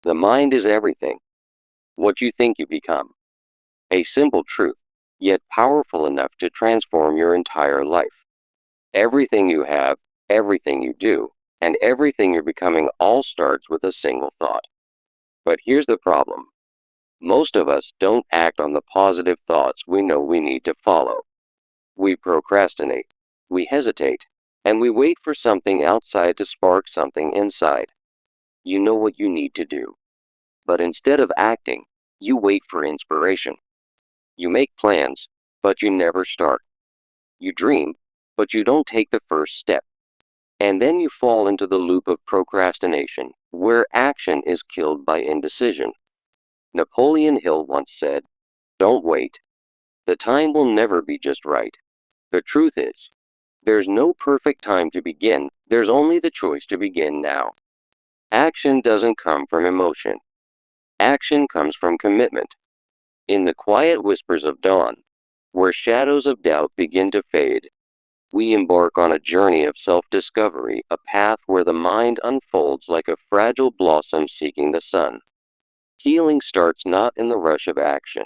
The mind is everything. What you think you become. A simple truth, yet powerful enough to transform your entire life. Everything you have, everything you do, and everything you're becoming all starts with a single thought. But here's the problem. Most of us don't act on the positive thoughts we know we need to follow. We procrastinate, we hesitate, and we wait for something outside to spark something inside. You know what you need to do. But instead of acting, you wait for inspiration. You make plans, but you never start. You dream, but you don't take the first step. And then you fall into the loop of procrastination, where action is killed by indecision. Napoleon Hill once said, "Don't wait. The time will never be just right." The truth is, there's no perfect time to begin, there's only the choice to begin now. Action doesn't come from emotion. Action comes from commitment. In the quiet whispers of dawn, where shadows of doubt begin to fade, we embark on a journey of self-discovery, a path where the mind unfolds like a fragile blossom seeking the sun. Healing starts not in the rush of action,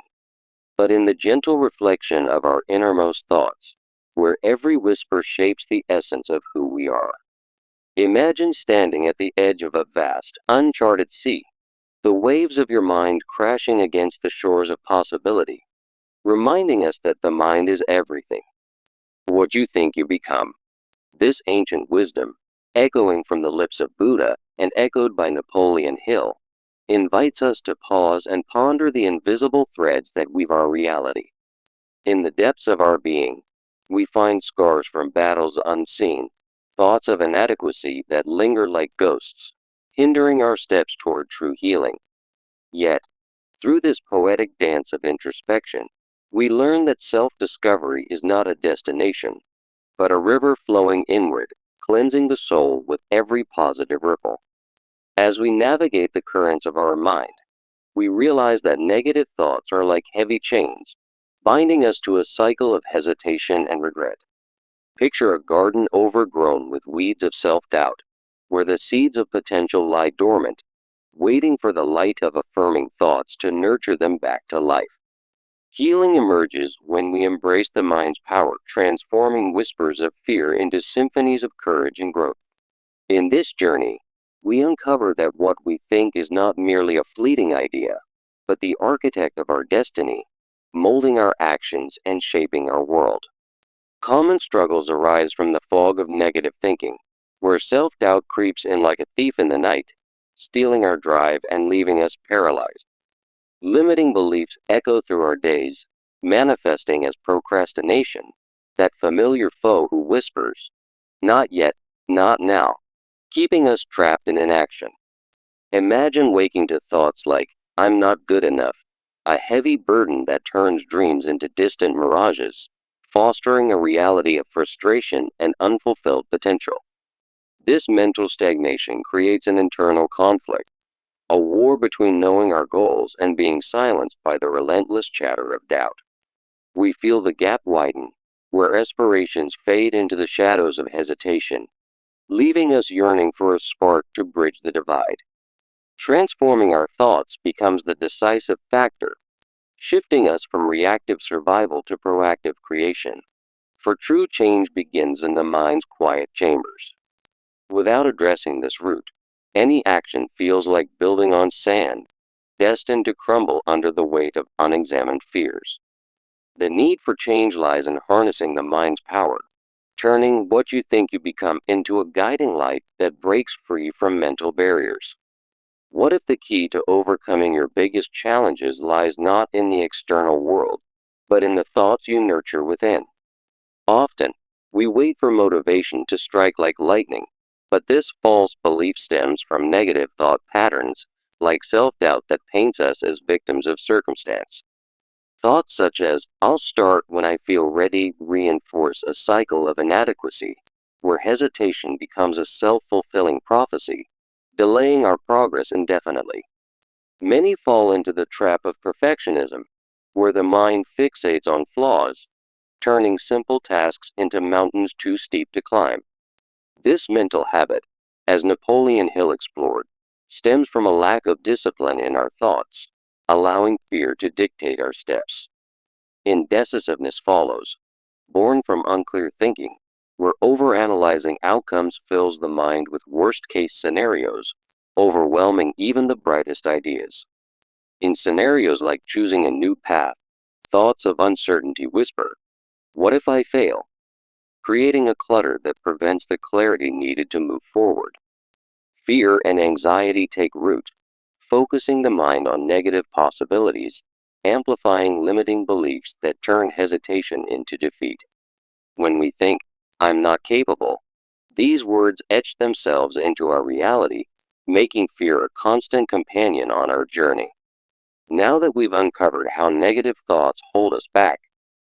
but in the gentle reflection of our innermost thoughts, where every whisper shapes the essence of who we are. Imagine standing at the edge of a vast, uncharted sea, the waves of your mind crashing against the shores of possibility, reminding us that the mind is everything. What you think you become. This ancient wisdom, echoing from the lips of Buddha and echoed by Napoleon Hill, invites us to pause and ponder the invisible threads that weave our reality. In the depths of our being, we find scars from battles unseen, thoughts of inadequacy that linger like ghosts, hindering our steps toward true healing. Yet, through this poetic dance of introspection, we learn that self-discovery is not a destination, but a river flowing inward, cleansing the soul with every positive ripple. As we navigate the currents of our mind, we realize that negative thoughts are like heavy chains, binding us to a cycle of hesitation and regret. Picture a garden overgrown with weeds of self-doubt, where the seeds of potential lie dormant, waiting for the light of affirming thoughts to nurture them back to life. Healing emerges when we embrace the mind's power, transforming whispers of fear into symphonies of courage and growth. In this journey, we uncover that what we think is not merely a fleeting idea, but the architect of our destiny, molding our actions and shaping our world. Common struggles arise from the fog of negative thinking, where self-doubt creeps in like a thief in the night, stealing our drive and leaving us paralyzed. Limiting beliefs echo through our days, manifesting as procrastination, that familiar foe who whispers, "Not yet, not now," keeping us trapped in inaction. Imagine waking to thoughts like, "I'm not good enough," a heavy burden that turns dreams into distant mirages, fostering a reality of frustration and unfulfilled potential. This mental stagnation creates an internal conflict, a war between knowing our goals and being silenced by the relentless chatter of doubt. We feel the gap widen, where aspirations fade into the shadows of hesitation, leaving us yearning for a spark to bridge the divide. Transforming our thoughts becomes the decisive factor, shifting us from reactive survival to proactive creation. For true change begins in the mind's quiet chambers. Without addressing this root, any action feels like building on sand, destined to crumble under the weight of unexamined fears. The need for change lies in harnessing the mind's power, turning what you think you become into a guiding light that breaks free from mental barriers. What if the key to overcoming your biggest challenges lies not in the external world, but in the thoughts you nurture within? Often, we wait for motivation to strike like lightning, but this false belief stems from negative thought patterns, like self-doubt that paints us as victims of circumstance. Thoughts such as, "I'll start when I feel ready," reinforce a cycle of inadequacy, where hesitation becomes a self-fulfilling prophecy, delaying our progress indefinitely. Many fall into the trap of perfectionism, where the mind fixates on flaws, turning simple tasks into mountains too steep to climb. This mental habit, as Napoleon Hill explored, stems from a lack of discipline in our thoughts, allowing fear to dictate our steps. Indecisiveness follows, born from unclear thinking, where overanalyzing outcomes fills the mind with worst-case scenarios, overwhelming even the brightest ideas. In scenarios like choosing a new path, thoughts of uncertainty whisper, "What if I fail?" creating a clutter that prevents the clarity needed to move forward. Fear and anxiety take root, focusing the mind on negative possibilities, amplifying limiting beliefs that turn hesitation into defeat. When we think, "I'm not capable," these words etch themselves into our reality, making fear a constant companion on our journey. Now that we've uncovered how negative thoughts hold us back,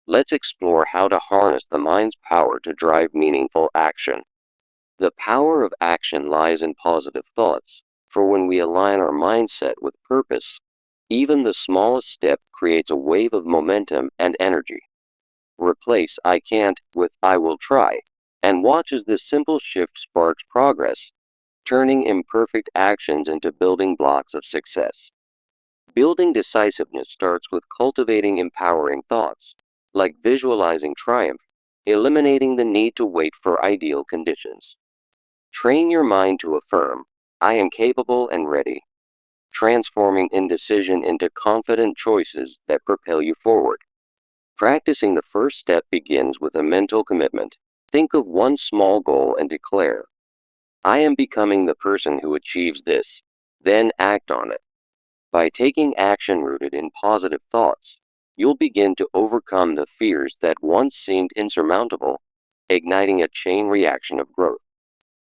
let's explore how to harness the mind's power to drive meaningful action. The power of action lies in positive thoughts, for when we align our mindset with purpose, even the smallest step creates a wave of momentum and energy. Replace "I can't" with "I will try," and watch as this simple shift sparks progress, turning imperfect actions into building blocks of success. Building decisiveness starts with cultivating empowering thoughts, like visualizing triumph, eliminating the need to wait for ideal conditions. Train your mind to affirm, "I am capable and ready," transforming indecision into confident choices that propel you forward. Practicing the first step begins with a mental commitment. Think of one small goal and declare, "I am becoming the person who achieves this." Then act on it. By taking action rooted in positive thoughts, you'll begin to overcome the fears that once seemed insurmountable, igniting a chain reaction of growth.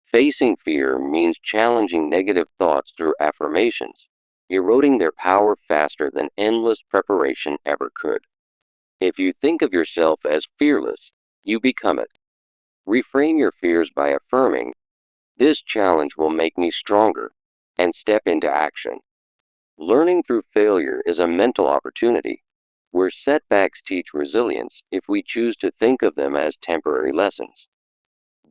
Facing fear means challenging negative thoughts through affirmations, eroding their power faster than endless preparation ever could. If you think of yourself as fearless, you become it. Reframe your fears by affirming, "This challenge will make me stronger," and step into action. Learning through failure is a mental opportunity, where setbacks teach resilience if we choose to think of them as temporary lessons.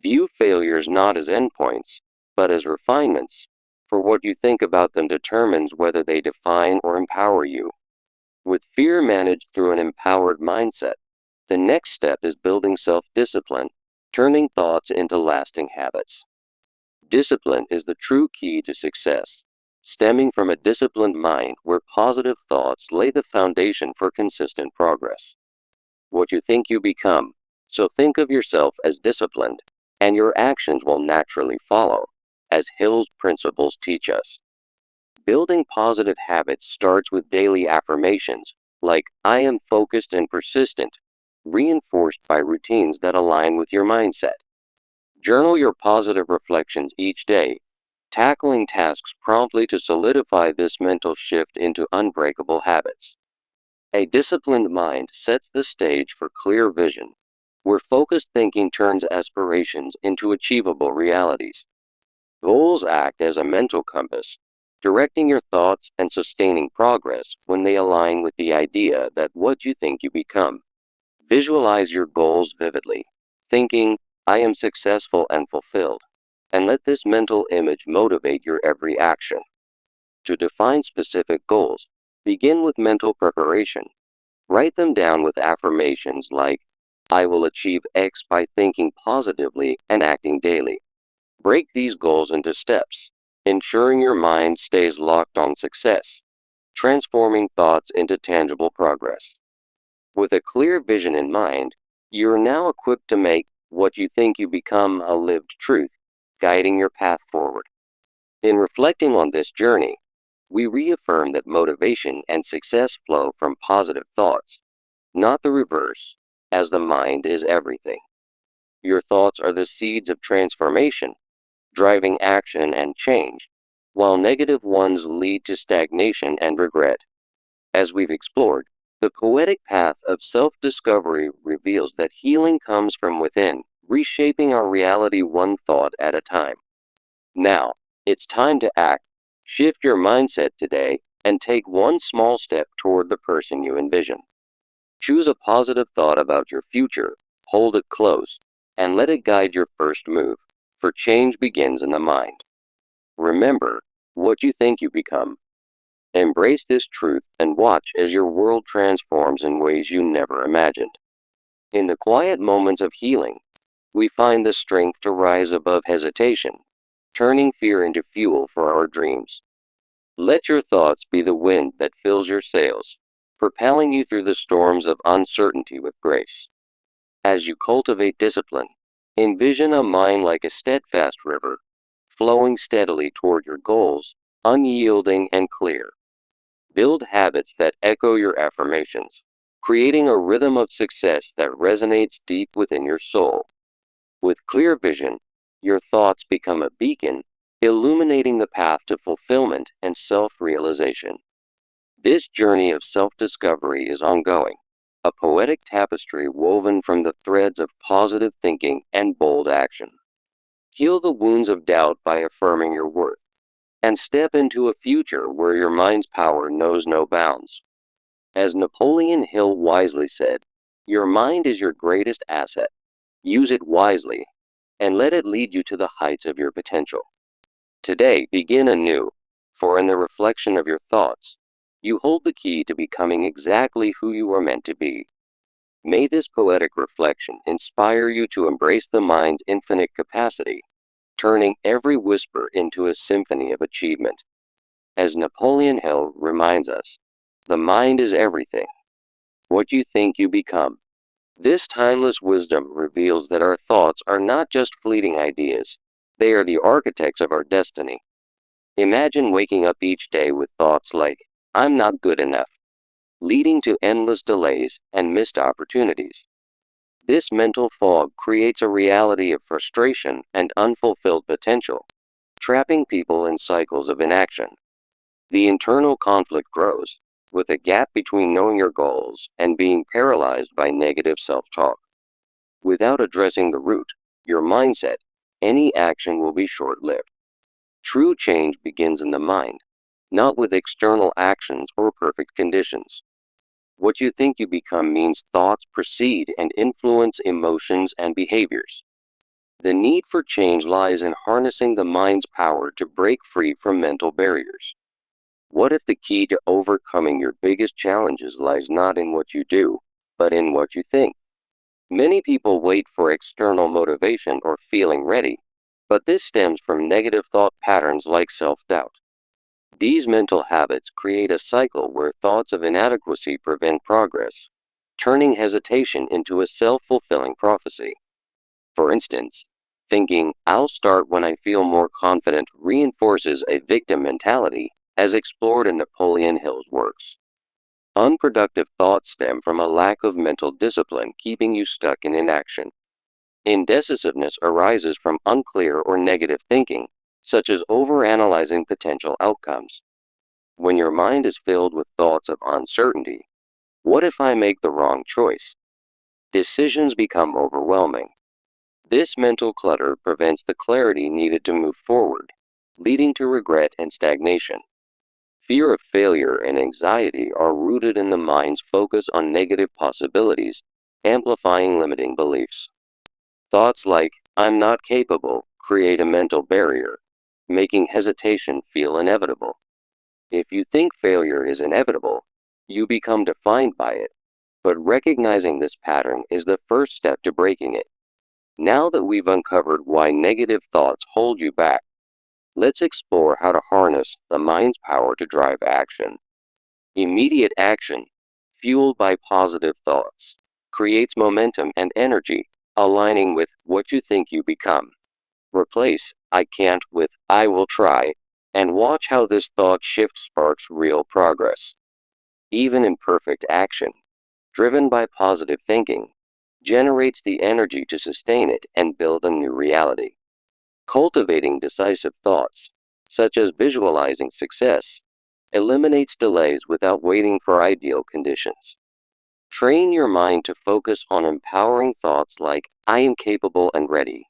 View failures not as endpoints, but as refinements, for what you think about them determines whether they define or empower you. With fear managed through an empowered mindset, the next step is building self-discipline, turning thoughts into lasting habits. Discipline is the true key to success, stemming from a disciplined mind where positive thoughts lay the foundation for consistent progress. What you think you become, so think of yourself as disciplined, and your actions will naturally follow, as Hill's principles teach us. Building positive habits starts with daily affirmations, like "I am focused and persistent," reinforced by routines that align with your mindset. Journal your positive reflections each day, tackling tasks promptly to solidify this mental shift into unbreakable habits. A disciplined mind sets the stage for clear vision, where focused thinking turns aspirations into achievable realities. Goals act as a mental compass, directing your thoughts and sustaining progress when they align with the idea that what you think you become. Visualize your goals vividly, thinking, "I am successful and fulfilled," and let this mental image motivate your every action. To define specific goals, begin with mental preparation. Write them down with affirmations like, "I will achieve X by thinking positively and acting daily." Break these goals into steps, ensuring your mind stays locked on success, transforming thoughts into tangible progress. With a clear vision in mind, you're now equipped to make what you think you become a lived truth, guiding your path forward. In reflecting on this journey, we reaffirm that motivation and success flow from positive thoughts, not the reverse, as the mind is everything. Your thoughts are the seeds of transformation, driving action and change, while negative ones lead to stagnation and regret. As we've explored, the poetic path of self-discovery reveals that healing comes from within, reshaping our reality one thought at a time. Now, it's time to act. Shift your mindset today and take one small step toward the person you envision. Choose a positive thought about your future, hold it close, and let it guide your first move, for change begins in the mind. Remember, What you think you become. Embrace this truth and watch as your world transforms in ways you never imagined. In the quiet moments of healing, we find the strength to rise above hesitation, turning fear into fuel for our dreams. Let your thoughts be the wind that fills your sails, propelling you through the storms of uncertainty with grace. As you cultivate discipline, envision a mind like a steadfast river, flowing steadily toward your goals, unyielding and clear. Build habits that echo your affirmations, creating a rhythm of success that resonates deep within your soul. With clear vision, your thoughts become a beacon, illuminating the path to fulfillment and self-realization. This journey of self-discovery is ongoing, a poetic tapestry woven from the threads of positive thinking and bold action. Heal the wounds of doubt by affirming your worth, and step into a future where your mind's power knows no bounds. As Napoleon Hill wisely said, your mind is your greatest asset. Use it wisely, and let it lead you to the heights of your potential. Today, begin anew, for in the reflection of your thoughts, you hold the key to becoming exactly who you are meant to be. May this poetic reflection inspire you to embrace the mind's infinite capacity, turning every whisper into a symphony of achievement. As Napoleon Hill reminds us, the mind is everything. What you think you become. This timeless wisdom reveals that our thoughts are not just fleeting ideas, they are the architects of our destiny. Imagine waking up each day with thoughts like, I'm not good enough, leading to endless delays and missed opportunities. This mental fog creates a reality of frustration and unfulfilled potential, trapping people in cycles of inaction. The internal conflict grows, with a gap between knowing your goals and being paralyzed by negative self-talk. Without addressing the root, your mindset, any action will be short-lived. True change begins in the mind, not with external actions or perfect conditions. What you think you become means thoughts precede and influence emotions and behaviors. The need for change lies in harnessing the mind's power to break free from mental barriers. What if the key to overcoming your biggest challenges lies not in what you do, but in what you think? Many people wait for external motivation or feeling ready, but this stems from negative thought patterns like self-doubt. These mental habits create a cycle where thoughts of inadequacy prevent progress, turning hesitation into a self-fulfilling prophecy. For instance, thinking, I'll start when I feel more confident reinforces a victim mentality, as explored in Napoleon Hill's works. Unproductive thoughts stem from a lack of mental discipline, keeping you stuck in inaction. Indecisiveness arises from unclear or negative thinking, such as overanalyzing potential outcomes. When your mind is filled with thoughts of uncertainty, what if I make the wrong choice? Decisions become overwhelming. This mental clutter prevents the clarity needed to move forward, leading to regret and stagnation. Fear of failure and anxiety are rooted in the mind's focus on negative possibilities, amplifying limiting beliefs. Thoughts like, I'm not capable, create a mental barrier, making hesitation feel inevitable. If you think failure is inevitable, you become defined by it, but recognizing this pattern is the first step to breaking it. Now that we've uncovered why negative thoughts hold you back, let's explore how to harness the mind's power to drive action. Immediate action, fueled by positive thoughts, creates momentum and energy, aligning with what you think you become. Replace I can't with I will try, and watch how this thought shift sparks real progress. Even imperfect action, driven by positive thinking, generates the energy to sustain it and build a new reality. Cultivating decisive thoughts, such as visualizing success, eliminates delays without waiting for ideal conditions. Train your mind to focus on empowering thoughts like, I am capable and ready,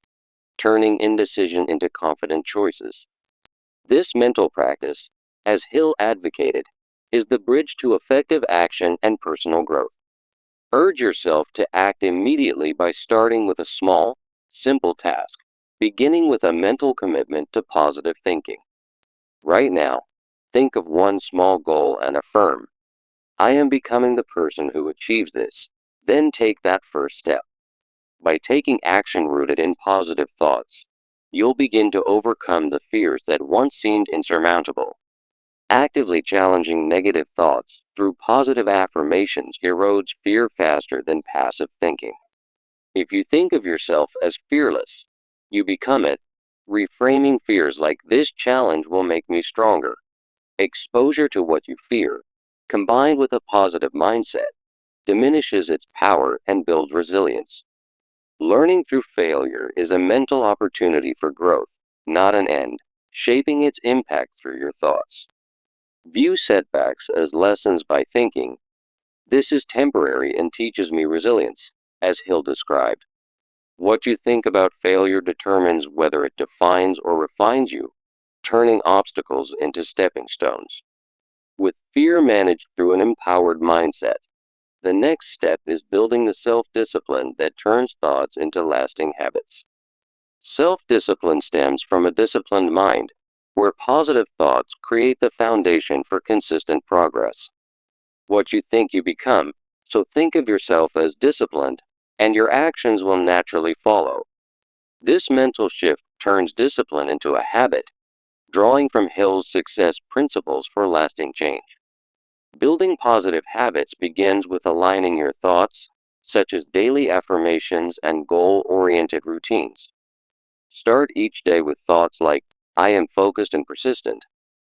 turning indecision into confident choices. This mental practice, as Hill advocated, is the bridge to effective action and personal growth. Urge yourself to act immediately by starting with a small, simple task, beginning with a mental commitment to positive thinking. Right now, think of one small goal and affirm, I am becoming the person who achieves this. Then take that first step. By taking action rooted in positive thoughts, you'll begin to overcome the fears that once seemed insurmountable. Actively challenging negative thoughts through positive affirmations erodes fear faster than passive thinking. If you think of yourself as fearless, you become it. Reframing fears like this challenge will make me stronger. Exposure to what you fear, combined with a positive mindset, diminishes its power and builds resilience. Learning through failure is a mental opportunity for growth, not an end, shaping its impact through your thoughts. View setbacks as lessons by thinking, this is temporary and teaches me resilience, as Hill described. What you think about failure determines whether it defines or refines you, turning obstacles into stepping stones. With fear managed through an empowered mindset, the next step is building the self-discipline that turns thoughts into lasting habits. Self-discipline stems from a disciplined mind, where positive thoughts create the foundation for consistent progress. What you think you become, so think of yourself as disciplined, and your actions will naturally follow. This mental shift turns discipline into a habit, drawing from Hill's success principles for lasting change. Building positive habits begins with aligning your thoughts, such as daily affirmations and goal-oriented routines. Start each day with thoughts like, I am focused and persistent.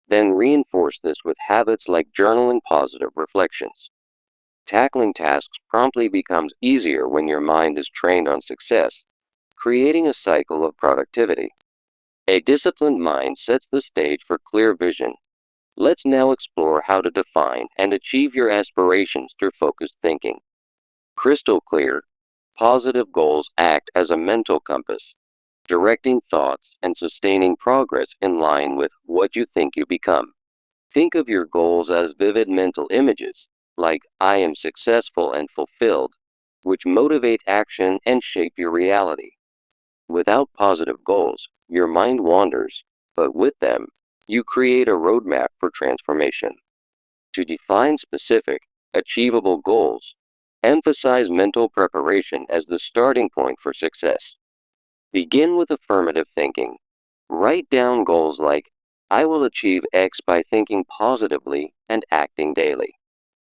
Then reinforce this with habits like journaling positive reflections. Tackling tasks promptly becomes easier when your mind is trained on success, creating a cycle of productivity. A disciplined mind sets the stage for clear vision. Let's now explore how to define and achieve your aspirations through focused thinking. Crystal clear, positive goals act as a mental compass, directing thoughts and sustaining progress in line with what you think you become. Think of your goals as vivid mental images, like I am successful and fulfilled, which motivate action and shape your reality. Without positive goals, your mind wanders, but with them, you create a roadmap for transformation. To define specific, achievable goals, emphasize mental preparation as the starting point for success. Begin with affirmative thinking. Write down goals like, I will achieve X by thinking positively and acting daily.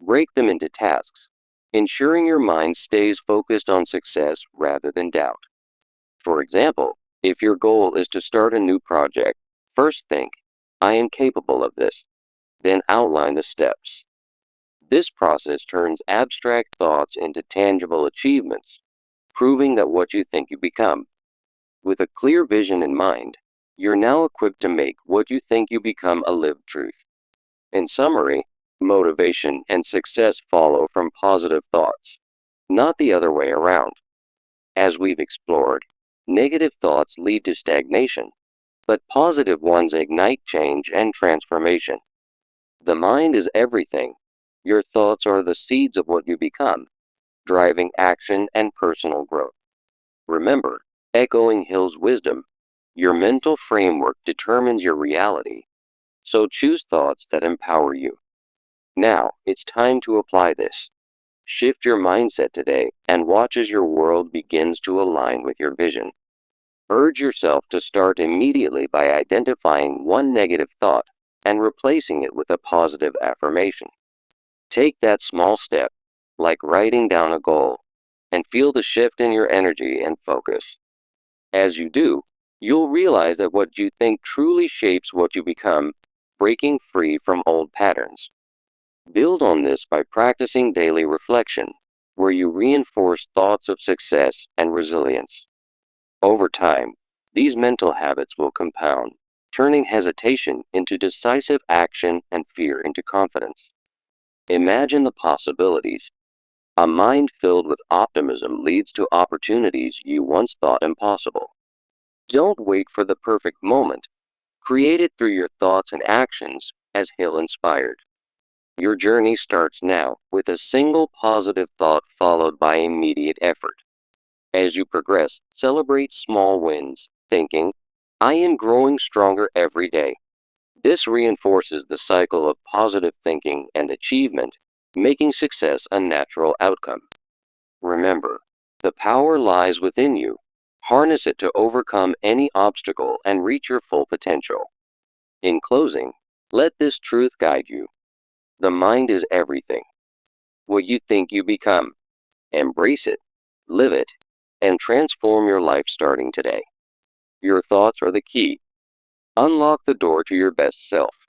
Break them into tasks, ensuring your mind stays focused on success rather than doubt. For example, if your goal is to start a new project, first think, I am capable of this, then outline the steps. This process turns abstract thoughts into tangible achievements, proving that what you think you become. With a clear vision in mind, you're now equipped to make what you think you become a lived truth. In summary, motivation and success follow from positive thoughts, not the other way around. As we've explored, negative thoughts lead to stagnation, but positive ones ignite change and transformation. The mind is everything. Your thoughts are the seeds of what you become, driving action and personal growth. Remember, echoing Hill's wisdom, your mental framework determines your reality, so choose thoughts that empower you. Now, it's time to apply this. Shift your mindset today and watch as your world begins to align with your vision. Urge yourself to start immediately by identifying one negative thought and replacing it with a positive affirmation. Take that small step, like writing down a goal, and feel the shift in your energy and focus. As you do, you'll realize that what you think truly shapes what you become, breaking free from old patterns. Build on this by practicing daily reflection, where you reinforce thoughts of success and resilience. Over time, these mental habits will compound, turning hesitation into decisive action and fear into confidence. Imagine the possibilities. A mind filled with optimism leads to opportunities you once thought impossible. Don't wait for the perfect moment. Create it through your thoughts and actions, as Hill inspired. Your journey starts now with a single positive thought followed by immediate effort. As you progress, celebrate small wins, thinking, I am growing stronger every day. This reinforces the cycle of positive thinking and achievement, making success a natural outcome. Remember, the power lies within you. Harness it to overcome any obstacle and reach your full potential. In closing, let this truth guide you. The mind is everything. What you think you become. Embrace it, live it, and transform your life starting today. Your thoughts are the key. Unlock the door to your best self.